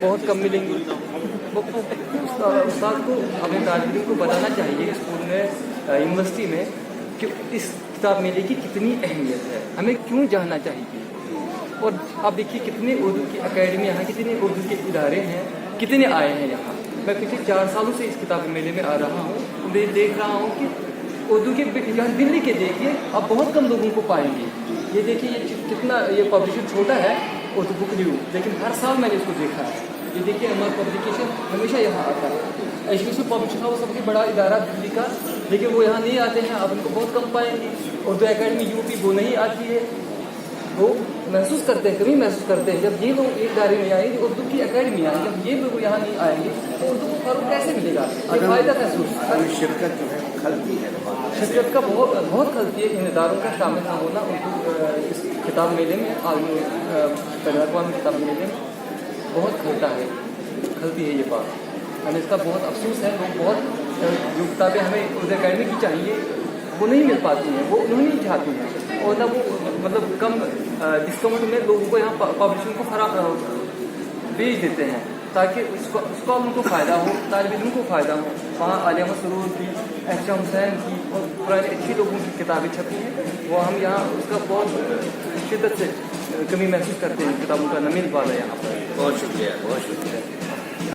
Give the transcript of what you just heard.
بہت کم ملیں گی. استاد کو اپنے طالب علم کو بتانا چاہیے اسکول میں یونیورسٹی میں کہ اس کتاب میلے کی کتنی اہمیت ہے, ہمیں کیوں جاننا چاہیے. اور آپ دیکھیے کتنے اردو کی اکیڈمی یہاں, کتنے اردو کے ادارے ہیں, کتنے آئے ہیں یہاں. میں پچھلے 4 سالوں سے اس کتاب میلے میں آ رہا ہوں, میں دیکھ رہا ہوں کہ اردو کے دلی کے دیکھیے آپ بہت کم لوگوں کو پائیں گے. یہ دیکھیے یہ کتنا یہ پبلیشر چھوٹا ہے اردو بک ریویو, لیکن ہر سال میں نے اس کو دیکھا ہے. یہ دیکھیے ہمارا پبلیکیشن ہمیشہ یہاں آتا ہے. ایجوکیشن پبلیشن ہاؤس سب سے بڑا ادارہ دلی کا, لیکن وہ یہاں نہیں آتے ہیں, آپ ان کو بہت کم پائیں گے. اردو اکیڈمی UP وہ نہیں آتی ہے. وہ محسوس کرتے ہیں, کمی محسوس کرتے ہیں جب یہ لوگ ایک ادارے میں آئیں گے, اردو کی اکیڈمی آئیں, جب یہ لوگ یہاں نہیں آئیں گے تو اردو کو فروغ کیسے ملے گا. یہ فائدہ محسوس شرکت جو ہے کھلتی ہے, شرکت کا بہت کھلتی ہے. ان اداروں کا شامل نہ ہونا اردو اس کتاب میلے میں, عالمی بین الاقوامی کتاب میلے میں بہت کھلتی ہے یہ بات. ہمیں اس کا بہت افسوس ہے. لوگ بہت جو کتابیں ہمیں اردو اکیڈمی کی چاہیے وہ نہیں مل پاتی ہیں, وہ نہیں چاہتی ہیں, اور نہ وہ مطلب کم ڈسکاؤنٹ میں لوگوں کو یہاں پبلیشن کو بیچ دیتے ہیں تاکہ اس کا ان کو فائدہ ہو, طالب علم کو فائدہ ہو. وہاں عالیہ مسرور کی, احسان حسین کی اور پرانے اچھی لوگوں کی کتابیں چھپی ہیں, وہ ہم یہاں اس کا بہت شدت سے کمی محسوس کرتے ہیں. کتابوں کا نہ مل پا رہا ہے یہاں پر. بہت شکریہ.